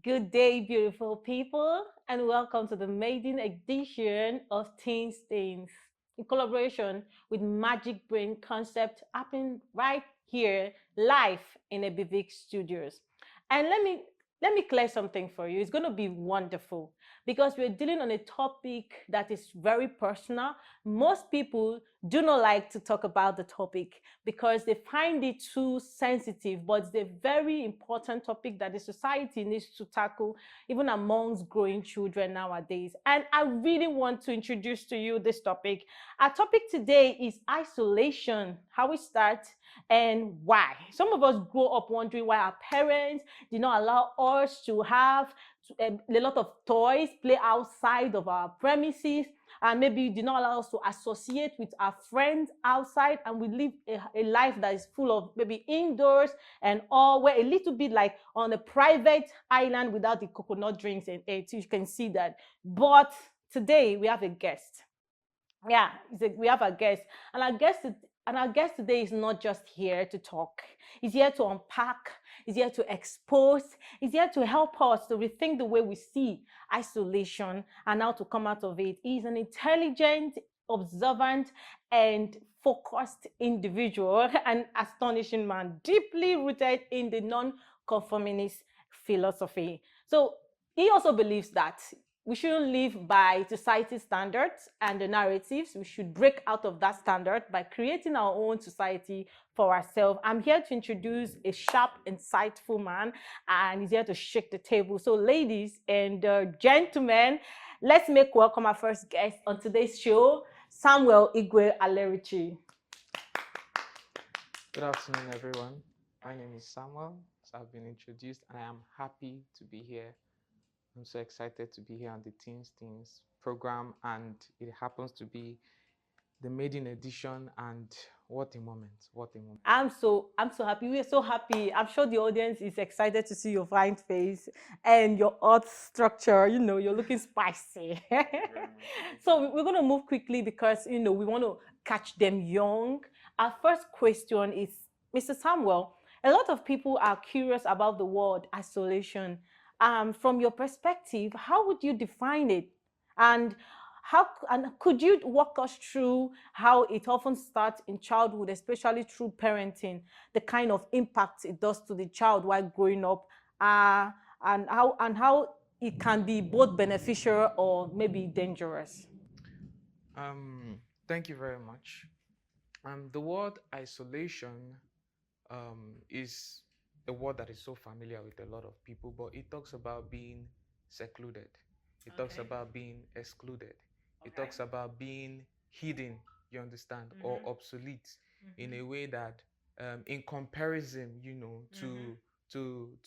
Good day, beautiful people, and welcome to the maiden edition of Teen Stains in collaboration with Magic Brain Concept happening right here live in Ebivic Studios. And let me clear something for you. It's going to be wonderful because we're dealing on a topic that is very personal. Most people do not like to talk about the topic because they find it too sensitive, but it's a very important topic that the society needs to tackle, even amongst growing children nowadays. And I really want to introduce to you this topic. Our topic today is isolation, how we start and why. Some of us grow up wondering why our parents did not allow us to have a lot of toys, play outside of our premises, and maybe did not allow us to associate with our friends outside, and we live a life that is full of maybe indoors and all. We're a little bit like on a private island without the coconut drinks and it. You can see that. But today we have a guest. Yeah, we have a guest, and our guest today is not just here to talk. He's here to unpack. He's here to expose. He's here to help us to rethink the way we see isolation and how to come out of it. He's an intelligent, observant, and focused individual, an astonishing man, deeply rooted in the non-conformist philosophy. So he also believes that we shouldn't live by society standards and the narratives. We should break out of that standard by creating our own society for ourselves. I'm here to introduce a sharp, insightful man, and he's here to shake the table. So, ladies and gentlemen, let's make welcome our first guest on today's show, Samuel Igwe Alerichi. Good afternoon, everyone. My name is Samuel. So I've been introduced, and I am happy to be here. I'm so excited to be here on the Teens program, and it happens to be the maiden edition. And what a moment! What a moment! I'm so happy. We're so happy. I'm sure the audience is excited to see your fine face and your odd structure. You're looking spicy. So we're gonna move quickly because we want to catch them young. Our first question is, Mr. Samuel. A lot of people are curious about the word isolation. From your perspective, how would you define it? And could you walk us through how it often starts in childhood, especially through parenting, the kind of impact it does to the child while growing up, uh, and how it can be both beneficial or maybe dangerous? Thank you very much. The word isolation is a word that is so familiar with a lot of people, but it talks about being secluded. It talks Okay. about being excluded. It Okay. talks about being hidden, you understand, or Mm-hmm. obsolete in Mm-hmm. a way that, in comparison, Mm-hmm.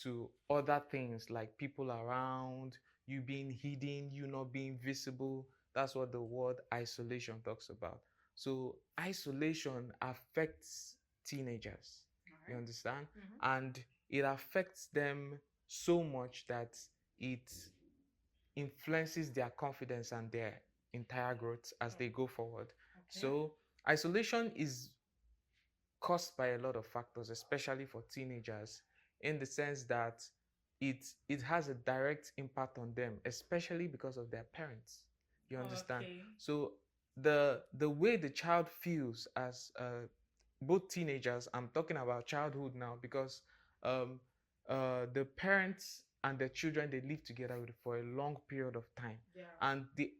to other things like people around, you being hidden, you not being visible. That's what the word isolation talks about. So isolation affects teenagers, All you right. understand, Mm-hmm. and it affects them so much that it influences their confidence and their entire growth as they go forward. Okay. So isolation is caused by a lot of factors, especially for teenagers, in the sense that it has a direct impact on them, especially because of their parents. You understand? Okay. So the way the child feels as both teenagers, I'm talking about childhood now because um, the parents and the children, they live together for a long period of time, Yeah. and the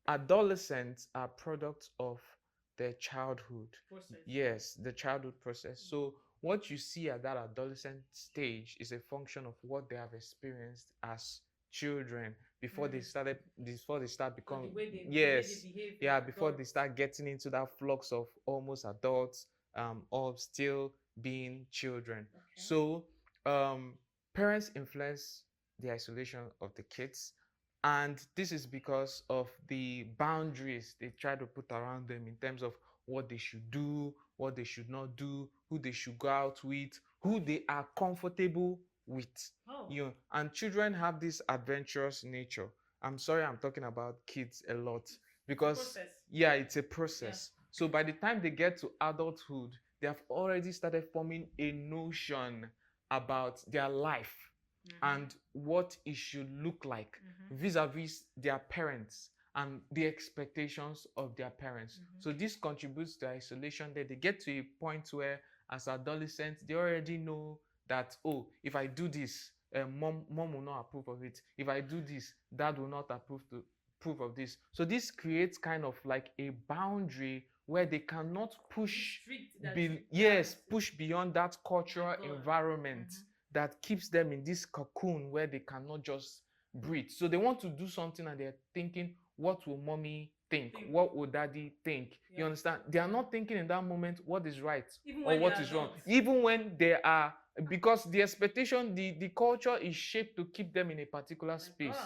adolescents are products of their childhood. Process. Yes, the childhood process. So what you see at that adolescent stage is a function of what they have experienced as children before they start So the becoming, way they yes, behave yeah, like before they adults. start getting into that flux of almost adults, or still being children. Okay. So um parents influence the isolation of the kids, and this is because of the boundaries they try to put around them in terms of what they should do, what they should not do, who they should go out with, who they are comfortable with. Oh. And children have this adventurous nature. I'm sorry, I'm talking about kids a lot because, Process. yeah, it's a Yeah. process. So by the time they get to adulthood, they have already started forming a notion about their life. and what it should look like vis-a-vis their parents and the expectations of their parents. So this contributes to isolation. That they get to a point where, as adolescents, they already know that, oh, if I do this, mom will not approve of it. If I do this, dad will not approve of this. So this creates kind of like a boundary where they cannot push push beyond that cultural environment that keeps them in this cocoon where they cannot just breathe. So they want to do something and they're thinking, what will mommy think? What will daddy think? You understand? They are not thinking in that moment what is right or what is wrong. Even when they are, because the expectation, the culture is shaped to keep them in a particular space.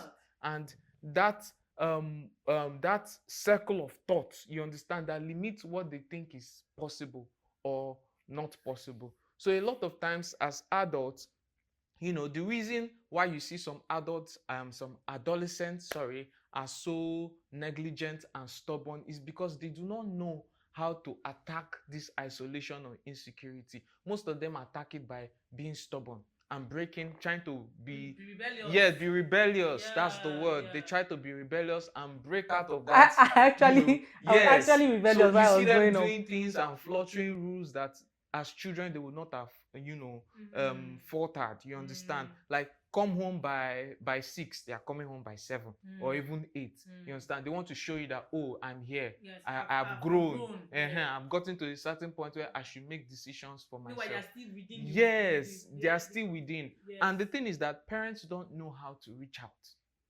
And that that circle of thought, you understand, that limits what they think is possible or not possible. So a lot of times as adults, the reason why you see some adults, some adolescents, are so negligent and stubborn is because they do not know how to attack this isolation or insecurity. Most of them attack it by being stubborn and breaking, trying to be rebellious. Yes, be rebellious. Yeah, that's the word. Yeah. They try to be rebellious and break out of that. I was actually rebellious while I was growing up. So you see them doing things and fluttering rules that as children they would not have faltered. You understand? Like come home by 6, they are coming home by 7 or even 8. You understand? They want to show you that, oh, I'm here. Yes, I've grown. I've gotten to a certain point where I should make decisions for myself. No, they are still within. Yes, they are still within. Yes. And the thing is that parents don't know how to reach out.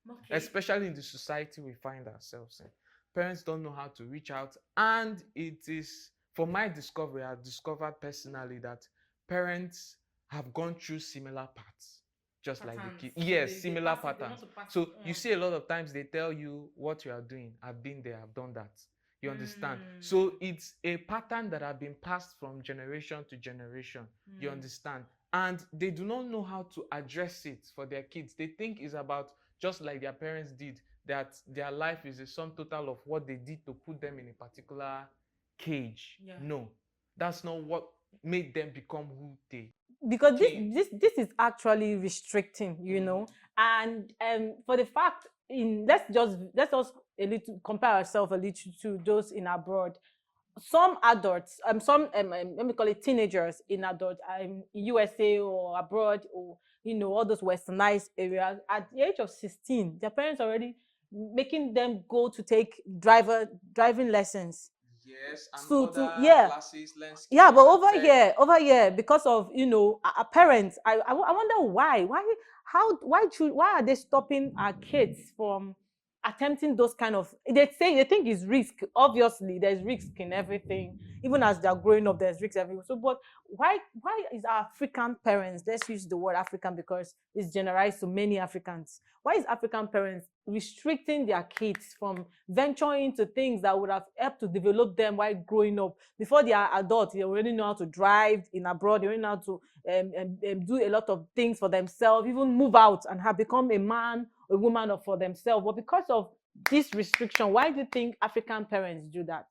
Okay. Especially in the society we find ourselves in. Parents don't know how to reach out, and it is, for my discovery, I've discovered personally that parents have gone through similar paths, just like the kids. Yes, similar patterns. So you see a lot of times they tell you what you are doing. I've been there, I've done that. You understand? So it's a pattern that have been passed from generation to generation. You understand? And they do not know how to address it for their kids. They think it's about, just like their parents did, that their life is a sum total of what they did to put them in a particular cage. Yeah. No, that's not what made them become who they. Because this is actually restricting, you know. And for the fact, let's just a little compare ourselves a little to those in abroad. Some adults, let me call it teenagers in USA or abroad, or all those westernized areas, at the age of 16, their parents already making them go to take driving lessons. Yes, and classes, yeah, but over here, because of our parents, I wonder why are they stopping our kids from attempting those kind of, they think it's risk. Obviously there's risk in everything, even as they're growing up there's risk everywhere. So but why is our African parents, let's use the word African because it's generalized to many Africans, why is African parents restricting their kids from venturing into things that would have helped to develop them while growing up? Before they are adults, they already know how to drive. In abroad, they already know how to do a lot of things for themselves, even move out and have become a man, a woman for themselves. But because of this restriction, why do you think African parents do that?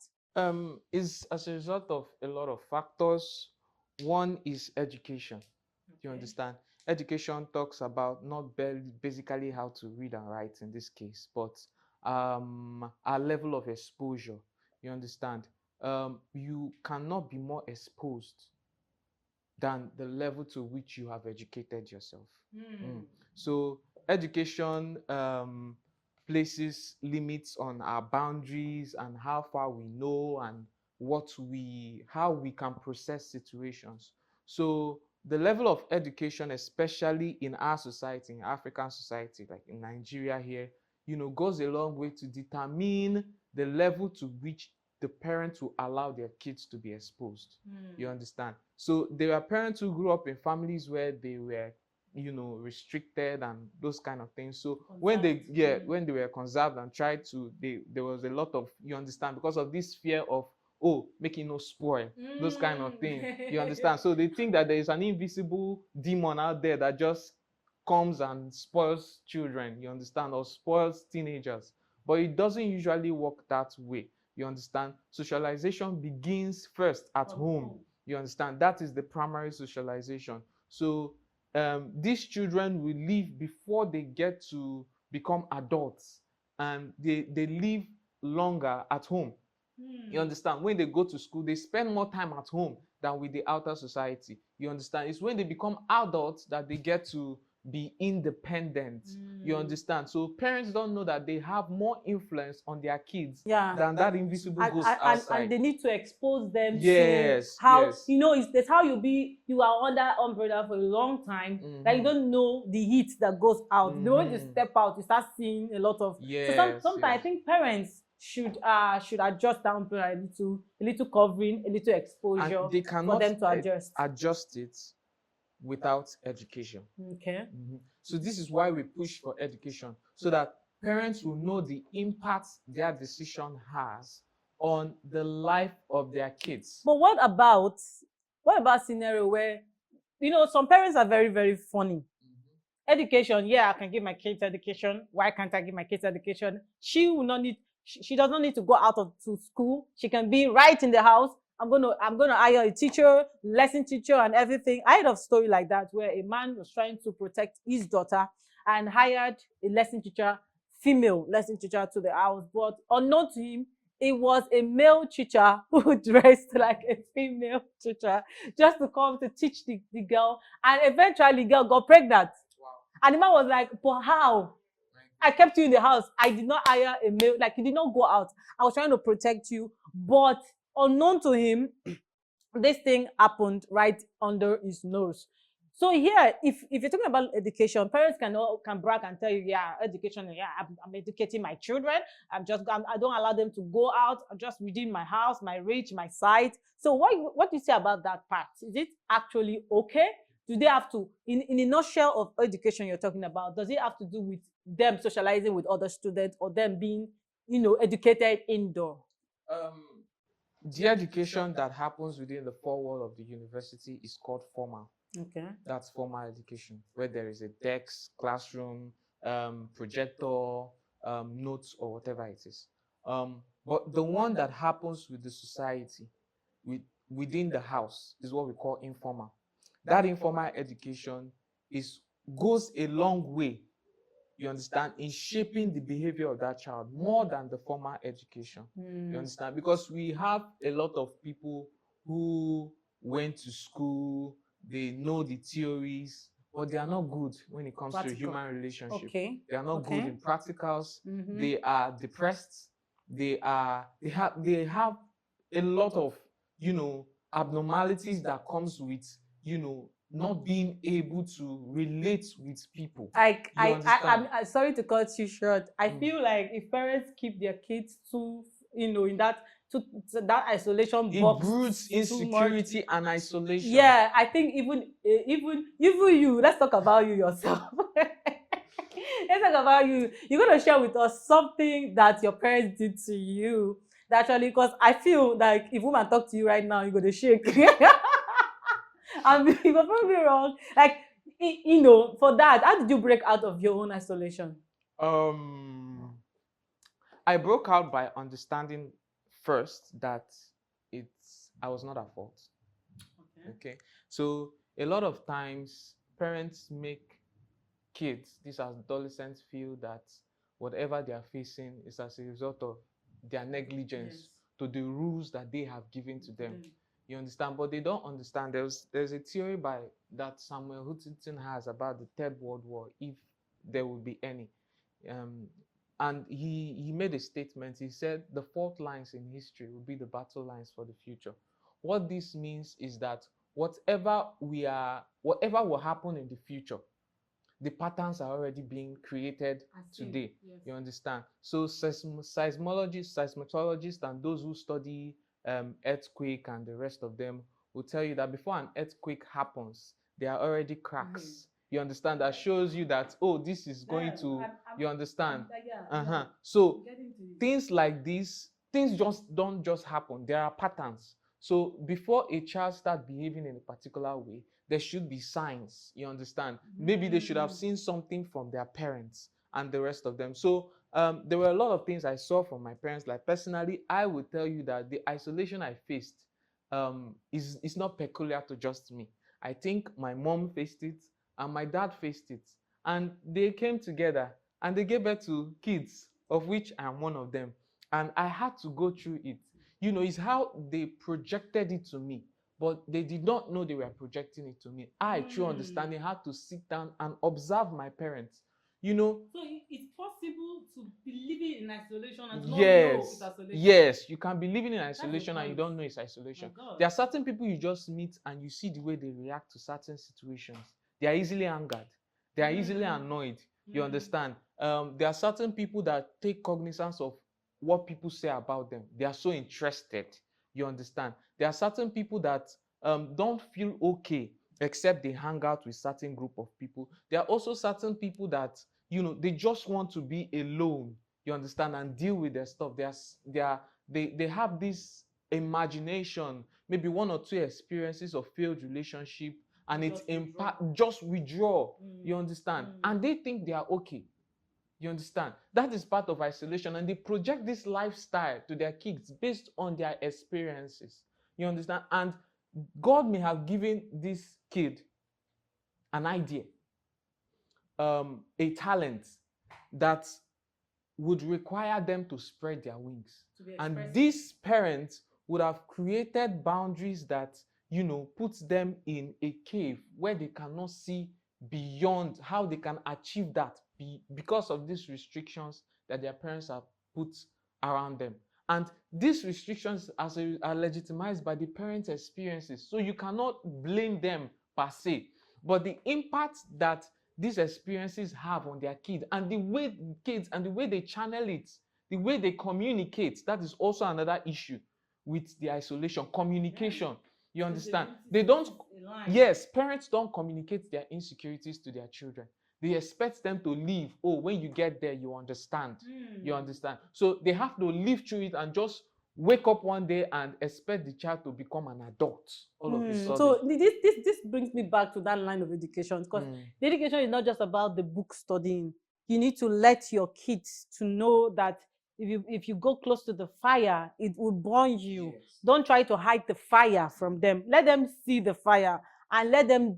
Is as a result of a lot of factors. One is education. Okay. You understand? Education talks about not basically how to read and write in this case, but our level of exposure. You understand? You cannot be more exposed than the level to which you have educated yourself. So education places limits on our boundaries and how far we know and how we can process situations. So the level of education, especially in our society, in African society, like in Nigeria here, goes a long way to determine the level to which the parents will allow their kids to be exposed. You understand? So there are parents who grew up in families where they were restricted and those kind of things. So when they were conserved and tried to, there was a lot of, you understand, because of this fear of, making no spoil, those kind of things. You understand? So they think that there is an invisible demon out there that just comes and spoils children, you understand, or spoils teenagers. But it doesn't usually work that way. You understand? Socialization begins first at home. You understand? That is the primary socialization. So these children will leave before they get to become adults, and they live longer at home. You understand? When they go to school, they spend more time at home than with the outer society. You understand? It's when they become adults that they get to be independent. You understand? So parents don't know that they have more influence on their kids Yeah. than that invisible ghost And outside. they need to expose them to Yes, how, yes. you know, it's that's how you are under umbrella for a long time, that you Mhm. don't know the heat that goes out. The moment you Mhm. step out, you start seeing a lot of. So Yes, sometimes I yes. think parents should adjust that umbrella a little covering, a little exposure And they for cannot them to adjust. adjust it without education. Okay. So this is why we push for education, so that parents will know the impact their decision has on the life of their kids. But what about scenario where, you know, some parents are very, very funny. Education, yeah, I can give my kids education. Why can't I give my kids education? She will not need. She does not need to go out to school. She can be right in the house. I'm gonna hire a teacher, lesson teacher, and everything. I heard of story like that where a man was trying to protect his daughter and hired a lesson teacher, female lesson teacher, to the house. But unknown to him, it was a male teacher who dressed like a female teacher just to come to teach the girl. And eventually, the girl got pregnant. And the man was like, but how? I kept you in the house. I did not hire a male, like, he did not go out. I was trying to protect you. But unknown to him, this thing happened right under his nose. So here, if you're talking about education, parents can brag and tell you, yeah, education, yeah, I'm educating my children. I don't allow them to go out. I'm just within my house, my reach, my sight. So what do you say about that part? Is it actually okay? Do they have to, in a nutshell of education you're talking about, does it have to do with them socializing with other students or them being, you know, educated indoor? The education that happens within the four walls of the university is called formal. Okay. That's formal education, where there is a desk, classroom, projector, notes, or whatever it is. But the one that happens with the society, with, within the house, is what we call informal. That informal education is goes a long way, you understand, in shaping the behavior of that child more than the formal education. You understand? Because we have a lot of people who went to school, they know the theories, but they are not good when it comes to human relationship. Okay. They are not good in practicals. Mhm. They are depressed. They have a lot of, you know, abnormalities that comes with, you know, not being able to relate with people. You understand? I'm sorry to cut you short. I Mm. feel like if parents keep their kids too, you know, in that to that isolation It box broods too much. insecurity and isolation. Yeah, I think even you. Let's talk about you yourself. Let's talk about you. You're gonna share with us something that your parents did to you. That actually, because I feel like if woman talk to you right now, you're gonna shake. You're probably wrong. Like, you know, for that, how did you break out of your own isolation? I broke out by understanding first that I was not at fault. Okay. So a lot of times parents make kids, these adolescents, feel that whatever they are facing is as a result of their negligence to the rules that they have given to them. You understand? But they don't understand. There's a theory by that Samuel Huntington has about the Third World War, if there will be any. Um, and he made a statement. He said the fault lines in history will be the battle lines for the future. What this means is that whatever will happen in the future, the patterns are already being created today. Yes. You understand? So seismologists, and those who study earthquake and the rest of them will tell you that before an earthquake happens, there are already cracks. Mm-hmm. You understand? That shows you that, oh, this is going to, you understand? So things like this, things just don't just happen. There are patterns. So before a child starts behaving in a particular way, there should be signs. You understand? Maybe they should have seen something from their parents and the rest of them. So there were a lot of things I saw from my parents. Like personally, I would tell you that the isolation I faced is not peculiar to just me. I think my mom faced it. and my dad faced it. And they came together and they gave birth to kids, of which I am one of them. And I had to go through it. It's how they projected it to me, but they did not know they were projecting it to me. I, through understanding, had to sit down and observe my parents. So it's possible to be living in isolation and to not know it's Yes, isolation. yes, you can be living in the isolation and you point. don't know it's My isolation. God. There are certain people you just meet and you see the way they react to certain situations. They are easily angered, they are easily annoyed. You understand? There are certain people that take cognizance of what people say about them. They are so interested. You understand? There are certain people that don't feel okay except they hang out with certain group of people. There are also certain people that they just want to be alone, you understand, and deal with their stuff. They have this imagination, maybe one or two experiences of failed relationship, and it impact, just withdraw. You understand? And they think they are okay. You understand? That is part of isolation, and they project this lifestyle to their kids based on their experiences. You understand? And God may have given this kid an idea, a talent that would require them to spread their wings. And these parents would have created boundaries that, puts them in a cave where they cannot see beyond how they can achieve that because of these restrictions that their parents have put around them. And these restrictions are legitimized by the parents' experiences. So you cannot blame them per se. But the impact that these experiences have on their kids and the way they channel it, the way they communicate, that is also another issue with the isolation. Communication. You understand? They don't, yes, parents don't communicate their insecurities to their children. They expect them to live. Oh, when you get there, you understand. You understand? So they have to live through it and just wake up one day and expect the child to become an adult all of a sudden. So this brings me back to that line of education, because the education is not just about the book studying. You need to let your kids to know that if you go close to the fire, it will burn you. Yes. Don't try to hide the fire from them. Let them see the fire and let them,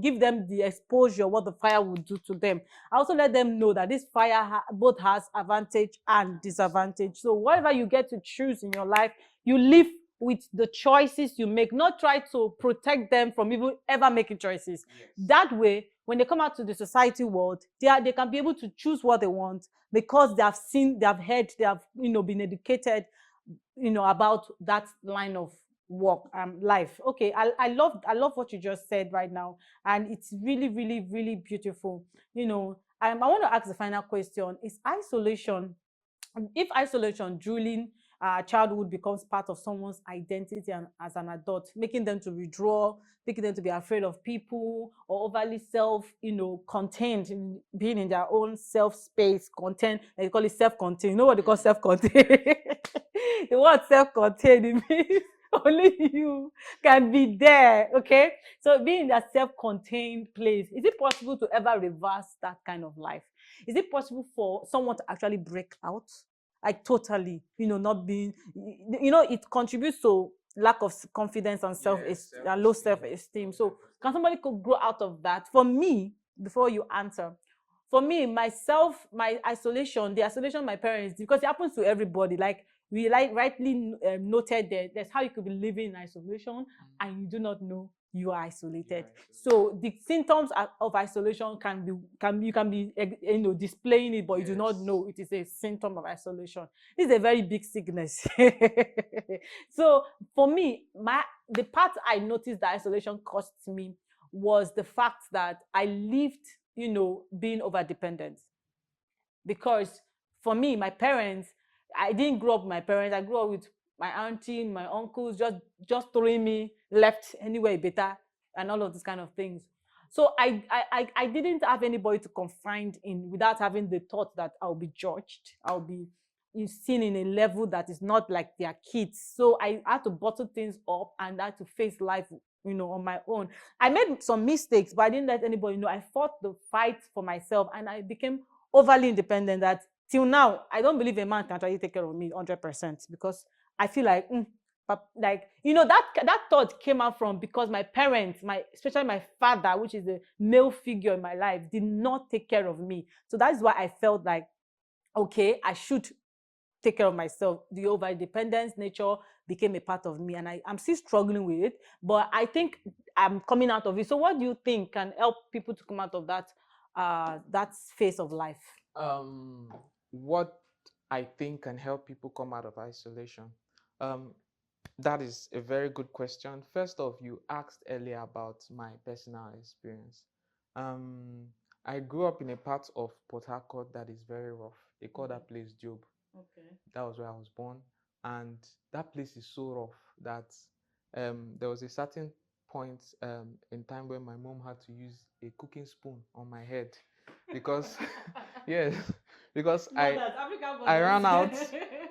give them the exposure, what the fire will do to them. I also let them know that this fire both has advantage and disadvantage. So whatever you get to choose in your life, you live with the choices you make, not try to protect them from even ever making choices. Yes. That way, when they come out to the society world, they can be able to choose what they want because they have seen, they have heard, they have been educated about that line of work life. Okay, I love what you just said right now, and it's really, really, really beautiful. I want to ask the final question: is isolation, if isolation during childhood becomes part of someone's identity and as an adult, making them to withdraw, making them to be afraid of people, or overly contained, being in their own self space, content, they call it self-contained. You know what they call self-contained? The word self-contained, it means only you can be there. Okay, so being in that self-contained place, is it possible to ever reverse that kind of life? Is it possible for someone to actually break out? Like totally, not being, it contributes to lack of confidence and low self-esteem. So can somebody grow out of that? For me, before you answer, for me, myself, my isolation, the isolation of my parents, because it happens to everybody. Like we rightly noted that that's how you could be living in isolation and you do not know you are isolated. So the symptoms of isolation you can be displaying it, but you do not know it is a symptom of isolation. This is a very big sickness. So for me, the part I noticed that isolation cost me was the fact that I lived, being over dependent. Because for me, my parents, I didn't grow up with my parents. I grew up with my auntie, my uncles, just throwing me left anywhere better and all of these kind of things. So I didn't have anybody to confide in without having the thought that I'll be judged. I'll be seen in a level that is not like their kids. So I had to bottle things up and I had to face life, on my own. I made some mistakes, but I didn't let anybody know. I fought the fight for myself and I became overly independent that till now, I don't believe a man can try to take care of me 100% because I feel like like, that thought came out from because my parents, especially my father, which is the male figure in my life, did not take care of me. So that's why I felt like, okay, I should take care of myself. The over dependence nature became a part of me, and I'm still struggling with it, but I think I'm coming out of it. So what do you think can help people to come out of that phase of life? What I think can help people come out of isolation. That is a very good question. First off, you asked earlier about my personal experience. Um, I grew up in a part of Port Harcourt that is very rough. They call that place Job. Okay. That was where I was born, and that place is so rough that there was a certain point in time when my mom had to use a cooking spoon on my head because yes, because I ran out,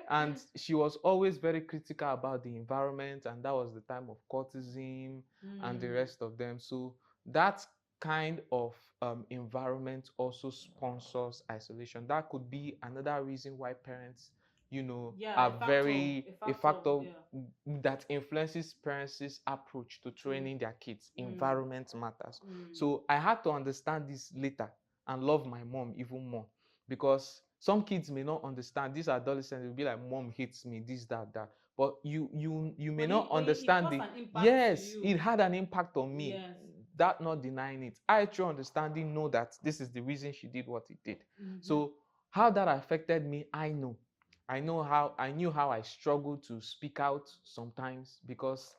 and she was always very critical about the environment, and that was the time of cultism and the rest of them. So that kind of environment also sponsors isolation. That could be another reason why parents, are a factor that influences parents' approach to training their kids. Environment matters. So I had to understand this later and love my mom even more, because some kids may not understand. These adolescents will be like, mom hates me, this, that. But you may not understand the yes, it had an impact on me. Yes. That not denying it. I, through understanding, know that this is the reason she did what it did. So how that affected me, I knew how I struggled to speak out sometimes, because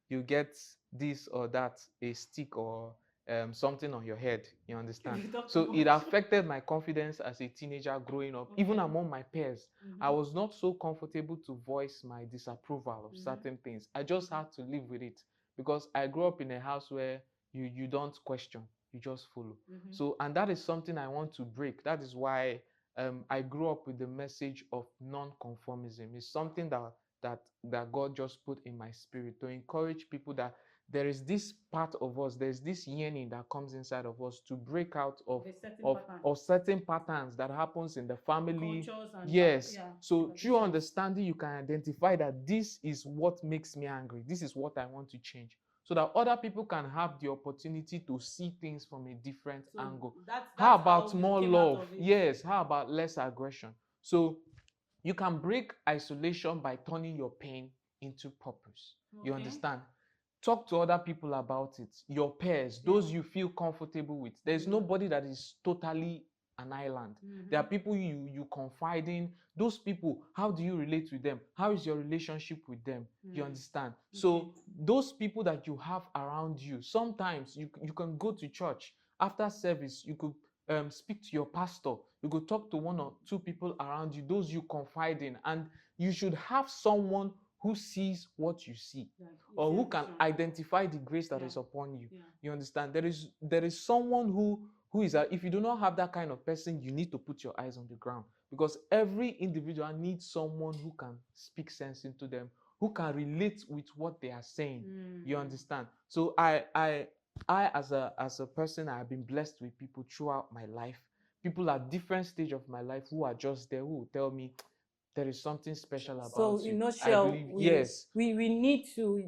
you get this or that, a stick or something on your head, you understand. So it affected my confidence as a teenager growing up. Even among my peers, I was not so comfortable to voice my disapproval of certain things. I just had to live with it, because I grew up in a house where you don't question, you just follow. So, and that is something I want to break. That is why I grew up with the message of non-conformism. It's something that God just put in my spirit to encourage people that there is this part of us, there's this yearning that comes inside of us to break out of certain patterns that happens in the family. Yes. So through understanding, you can identify that this is what makes me angry. This is what I want to change, so that other people can have the opportunity to see things from a different angle. How about more love? Yes. How about less aggression? So you can break isolation by turning your pain into purpose. You understand? Talk to other people about it. Your peers, those you feel comfortable with. There's nobody that is totally an island. There are people you confide in. Those people, how do you relate with them? How is your relationship with them? You understand? So those people that you have around you, sometimes you can go to church after service. You could speak to your pastor. You could talk to one or two people around you, those you confide in, and you should have someone who sees what you see, or who can identify the grace that is upon you. You understand? There is someone who is if you do not have that kind of person, you need to put your eyes on the ground, because every individual needs someone who can speak sense into them, who can relate with what they are saying. You understand? So I as a person, I have been blessed with people throughout my life, people at different stage of my life who are just there, who will tell me there is something special about so you. in nutshell, yes, we need to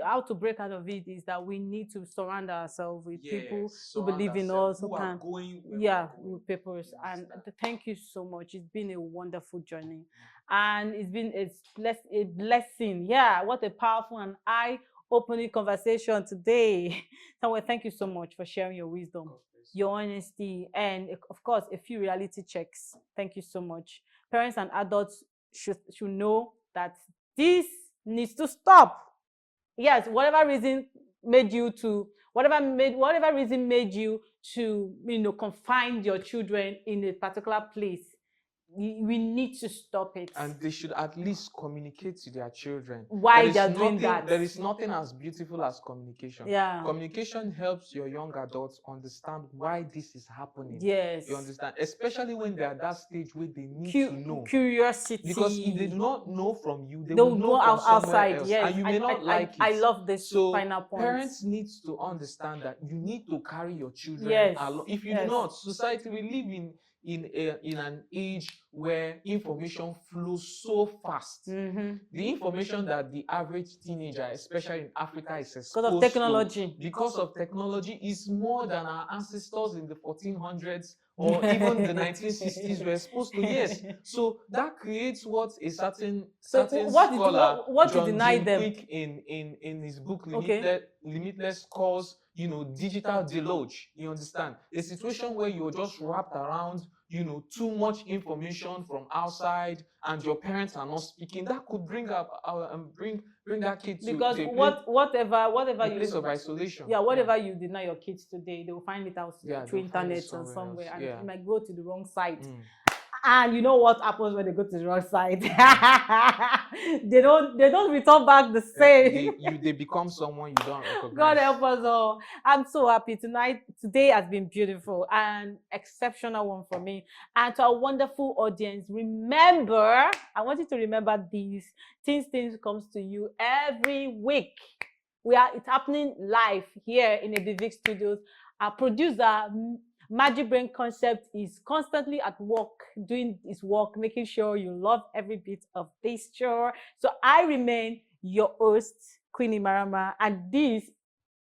how to break out of it is that we need to surround ourselves with people who believe in us, who can with purpose. And thank you so much. It's been a wonderful journey, and it's been a blessing. Yeah, what a powerful and eye-opening conversation today. Samuel, thank you so much for sharing your wisdom, your honesty, and of course a few reality checks. Thank you so much. Parents and adults should know that this needs to stop. Yes, whatever reason made you to confine your children in a particular place, we need to stop it. And they should at least communicate to their children why they are doing that. There is nothing as beautiful as communication. Yeah. Communication helps your young adults understand why this is happening. Yes. You understand? Especially when they're at that stage where they need to know. Curiosity. Because if they do not know from you, they will will know from outside. Else. Yes. And you may not like it. I love this final point. Parents need to understand that you need to carry your children along. If you do not, society will live in an age where information flows so fast. The information that the average teenager, especially in Africa, is Because of exposed technology. to because of technology is more than our ancestors in the 1400s or even the 1960s were exposed to. Yes, so that creates what a certain what scholar, you John deny Jim them? Quick, in his book Okay. Limitless calls, digital deluge. You understand? A situation where you're just wrapped around, too much information from outside, and your parents are not speaking. That could bring that kid to Because a place, whatever a you place of isolation. yeah, whatever you deny your kids today, they will find it out Yeah, through they'll find it internet or somewhere somewhere, else. and Yeah. it might go to the wrong site. Mm. And you know what happens when they go to the wrong site? they don't return back the same. They become someone you don't recognize. God help us all. I'm so happy tonight. Today has been beautiful and exceptional one for me. And to our wonderful audience, remember, I want you to remember this. Things comes to you every week. It's happening live here in ABVIC Studios. Our producer, Magic Brain Concept, is constantly at work, doing his work, making sure you love every bit of this show. So I remain your host, Queenie Marama, and this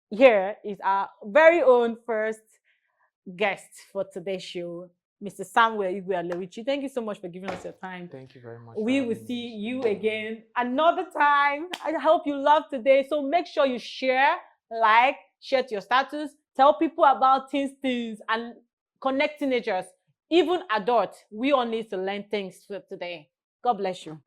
here is our very own first guest for today's show, Mr. Samuel Igwe Alerichi. Thank you so much for giving us your time. Thank you very much. We will see you again another time. I hope you love today. So make sure you share to your status, tell people about things, and connect teenagers, even adults. We all need to learn things for today. God bless you.